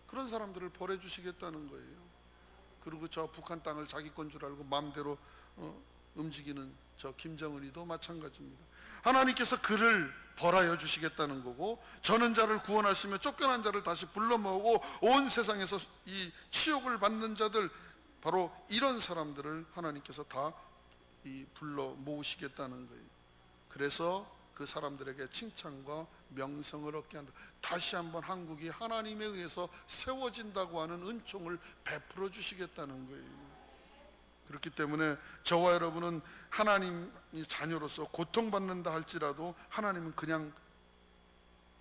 그런 사람들을 벌해 주시겠다는 거예요. 그리고 저 북한 땅을 자기 건 줄 알고 마음대로 움직이는 저 김정은이도 마찬가지입니다. 하나님께서 그를 벌하여 주시겠다는 거고, 저는 자를 구원하시며 쫓겨난 자를 다시 불러 모으고 온 세상에서 이 치욕을 받는 자들, 바로 이런 사람들을 하나님께서 다 불러 모으시겠다는 거예요. 그래서 그 사람들에게 칭찬과 명성을 얻게 한다. 다시 한번 한국이 하나님에 의해서 세워진다고 하는 은총을 베풀어 주시겠다는 거예요. 그렇기 때문에 저와 여러분은 하나님의 자녀로서 고통받는다 할지라도 하나님은 그냥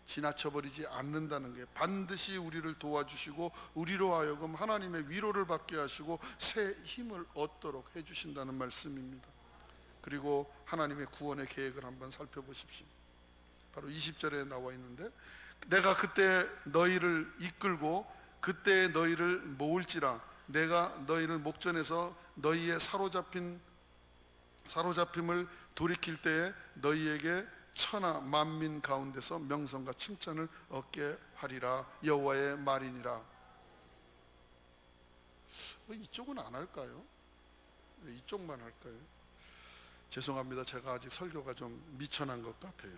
지나쳐버리지 않는다는 게, 반드시 우리를 도와주시고 우리로 하여금 하나님의 위로를 받게 하시고 새 힘을 얻도록 해주신다는 말씀입니다. 그리고 하나님의 구원의 계획을 한번 살펴보십시오. 바로 20절에 나와 있는데, 내가 그때 너희를 이끌고 그때 너희를 모을지라. 내가 너희를 목전에서 너희의 사로잡힘을 돌이킬 때에 너희에게 천하 만민 가운데서 명성과 칭찬을 얻게 하리라. 여호와의 말이니라. 왜 이쪽은 안 할까요? 왜 이쪽만 할까요? 죄송합니다. 제가 아직 설교가 좀 미천한 것 같아요.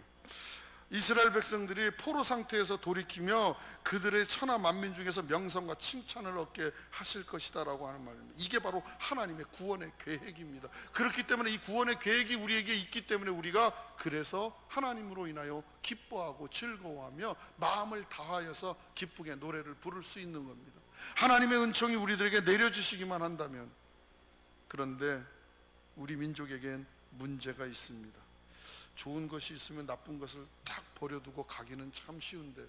이스라엘 백성들이 포로 상태에서 돌이키며 그들의 천하 만민 중에서 명성과 칭찬을 얻게 하실 것이다 라고 하는 말입니다. 이게 바로 하나님의 구원의 계획입니다. 그렇기 때문에 이 구원의 계획이 우리에게 있기 때문에 우리가 그래서 하나님으로 인하여 기뻐하고 즐거워하며 마음을 다하여서 기쁘게 노래를 부를 수 있는 겁니다. 하나님의 은총이 우리들에게 내려주시기만 한다면. 그런데 우리 민족에겐 문제가 있습니다. 좋은 것이 있으면 나쁜 것을 탁 버려두고 가기는 참 쉬운데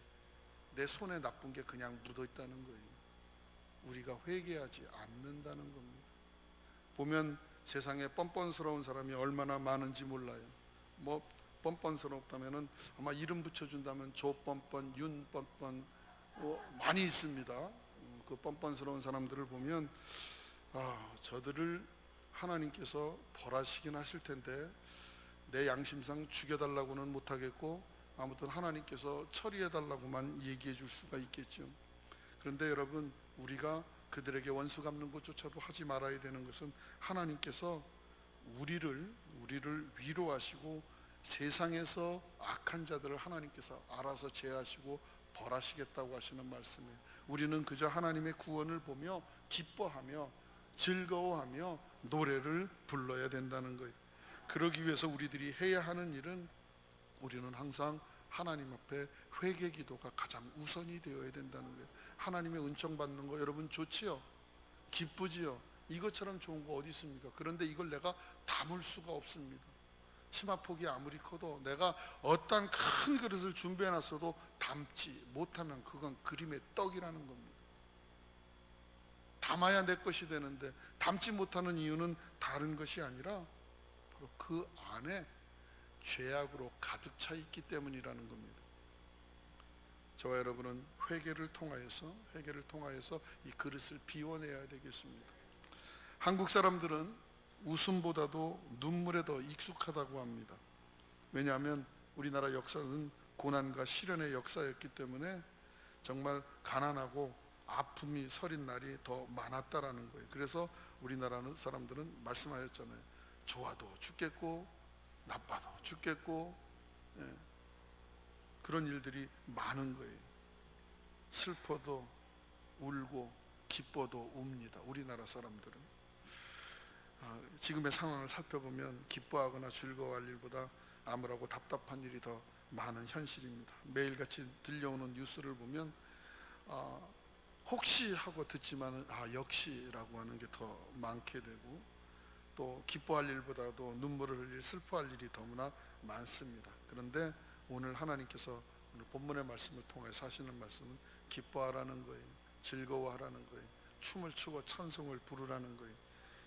내 손에 나쁜 게 그냥 묻어 있다는 거예요. 우리가 회개하지 않는다는 겁니다. 보면 세상에 뻔뻔스러운 사람이 얼마나 많은지 몰라요. 뭐 뻔뻔스럽다면은 아마 이름 붙여준다면 조뻔뻔, 윤뻔뻔 많이 있습니다. 그 뻔뻔스러운 사람들을 보면 저들을 하나님께서 벌하시긴 하실 텐데 내 양심상 죽여달라고는 못하겠고 아무튼 하나님께서 처리해달라고만 얘기해 줄 수가 있겠죠. 그런데 여러분, 우리가 그들에게 원수 갚는 것조차도 하지 말아야 되는 것은 하나님께서 우리를 위로하시고 세상에서 악한 자들을 하나님께서 알아서 제하시고 벌하시겠다고 하시는 말씀이에요. 우리는 그저 하나님의 구원을 보며 기뻐하며 즐거워하며 노래를 불러야 된다는 거예요. 그러기 위해서 우리들이 해야 하는 일은 우리는 항상 하나님 앞에 회개 기도가 가장 우선이 되어야 된다는 거예요. 하나님의 은총 받는 거 여러분 좋지요? 기쁘지요? 이것처럼 좋은 거 어디 있습니까? 그런데 이걸 내가 담을 수가 없습니다. 치마폭이 아무리 커도 내가 어떤 큰 그릇을 준비해 놨어도 담지 못하면 그건 그림의 떡이라는 겁니다. 담아야 내 것이 되는데 담지 못하는 이유는 다른 것이 아니라 바로 그 안에 죄악으로 가득 차 있기 때문이라는 겁니다. 저와 여러분은 회개를 통하여서 이 그릇을 비워내야 되겠습니다. 한국 사람들은 웃음보다도 눈물에 더 익숙하다고 합니다. 왜냐하면 우리나라 역사는 고난과 시련의 역사였기 때문에 정말 가난하고 아픔이 서린 날이 더 많았다라는 거예요. 그래서 우리나라 사람들은 말씀하셨잖아요. 좋아도 죽겠고 나빠도 죽겠고 그런 일들이 많은 거예요. 슬퍼도 울고 기뻐도 웁니다. 우리나라 사람들은 지금의 상황을 살펴보면 기뻐하거나 즐거워할 일보다 암울하고 답답한 일이 더 많은 현실입니다. 매일같이 들려오는 뉴스를 보면 혹시 하고 듣지만은 역시라고 하는 게 더 많게 되고 또 기뻐할 일보다도 눈물을 흘릴 슬퍼할 일이 너무나 많습니다. 그런데 오늘 하나님께서 오늘 본문의 말씀을 통해서 하시는 말씀은 기뻐하라는 거예요. 즐거워하라는 거예요. 춤을 추고 찬송을 부르라는 거예요.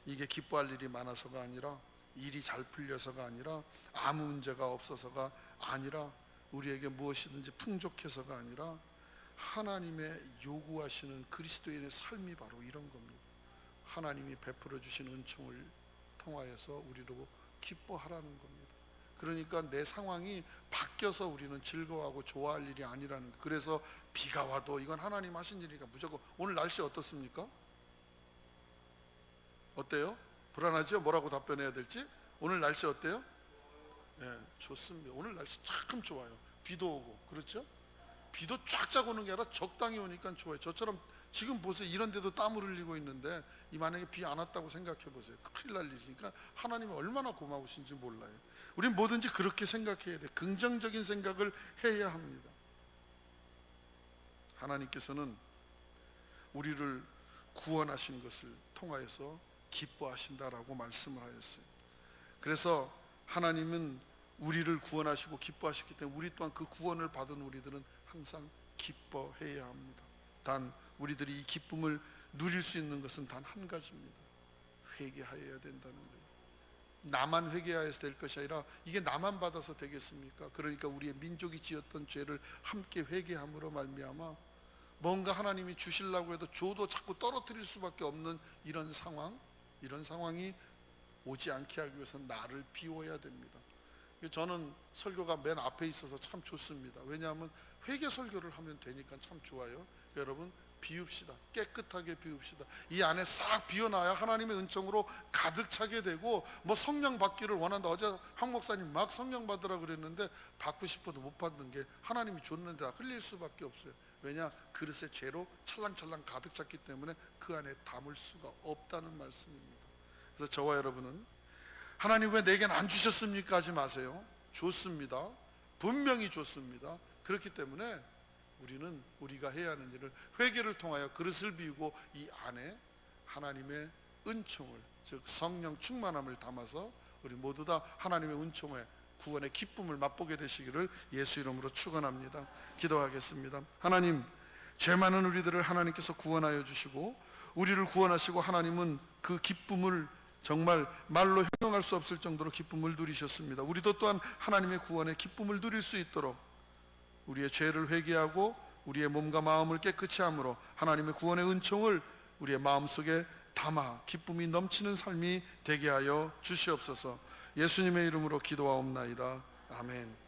이게 기뻐할 일이 많아서가 아니라 일이 잘 풀려서가 아니라 아무 문제가 없어서가 아니라 우리에게 무엇이든지 풍족해서가 아니라 하나님의 요구하시는 그리스도인의 삶이 바로 이런 겁니다. 하나님이 베풀어 주신 은총을 통하여서 우리로 기뻐하라는 겁니다. 그러니까 내 상황이 바뀌어서 우리는 즐거워하고 좋아할 일이 아니라는 거예요. 그래서 비가 와도 이건 하나님 하신 일이니까 무조건. 오늘 날씨 어떻습니까? 어때요? 불안하죠? 뭐라고 답변해야 될지? 오늘 날씨 어때요? 좋습니다. 오늘 날씨 참 좋아요. 비도 오고, 그렇죠? 비도 쫙쫙 오는 게 아니라 적당히 오니까 좋아요. 저처럼 지금 보세요. 이런 데도 땀을 흘리고 있는데 이 만약에 비 안 왔다고 생각해 보세요. 큰일 날 일이니까 하나님이 얼마나 고마우신지 몰라요. 우린 뭐든지 그렇게 생각해야 돼. 긍정적인 생각을 해야 합니다. 하나님께서는 우리를 구원하신 것을 통하여서 기뻐하신다라고 말씀을 하였어요. 그래서 하나님은 우리를 구원하시고 기뻐하셨기 때문에 우리 또한 그 구원을 받은 우리들은 항상 기뻐해야 합니다. 단 우리들이 이 기쁨을 누릴 수 있는 것은 단 한 가지입니다. 회개하여야 된다는 거예요. 나만 회개하여서 될 것이 아니라 이게 나만 받아서 되겠습니까? 그러니까 우리의 민족이 지었던 죄를 함께 회개함으로 말미암아 뭔가 하나님이 주시려고 해도 줘도 자꾸 떨어뜨릴 수밖에 없는 이런 상황이 오지 않게 하기 위해서 나를 비워야 됩니다. 저는 설교가 맨 앞에 있어서 참 좋습니다. 왜냐하면 회개 설교를 하면 되니까 참 좋아요. 여러분, 비웁시다. 깨끗하게 비웁시다. 이 안에 싹 비워놔야 하나님의 은총으로 가득 차게 되고 뭐 성령 받기를 원한다. 어제 황 목사님 막 성령 받으라 그랬는데 받고 싶어도 못 받는 게 하나님이 줬는데 흘릴 수밖에 없어요. 왜냐? 그릇에 죄로 찰랑찰랑 가득 찼기 때문에 그 안에 담을 수가 없다는 말씀입니다. 그래서 저와 여러분은 하나님 왜 내겐 안 주셨습니까? 하지 마세요. 좋습니다. 분명히 좋습니다. 그렇기 때문에 우리는 우리가 해야 하는 일을 회개를 통하여 그릇을 비우고 이 안에 하나님의 은총을, 즉 성령 충만함을 담아서 우리 모두 다 하나님의 은총에 구원의 기쁨을 맛보게 되시기를 예수 이름으로 축원합니다. 기도하겠습니다. 하나님, 죄 많은 우리들을 하나님께서 구원하여 주시고 우리를 구원하시고 하나님은 그 기쁨을 정말 말로 형용할 수 없을 정도로 기쁨을 누리셨습니다. 우리도 또한 하나님의 구원의 기쁨을 누릴 수 있도록 우리의 죄를 회개하고 우리의 몸과 마음을 깨끗이 함으로 하나님의 구원의 은총을 우리의 마음속에 담아 기쁨이 넘치는 삶이 되게 하여 주시옵소서. 예수님의 이름으로 기도하옵나이다. 아멘.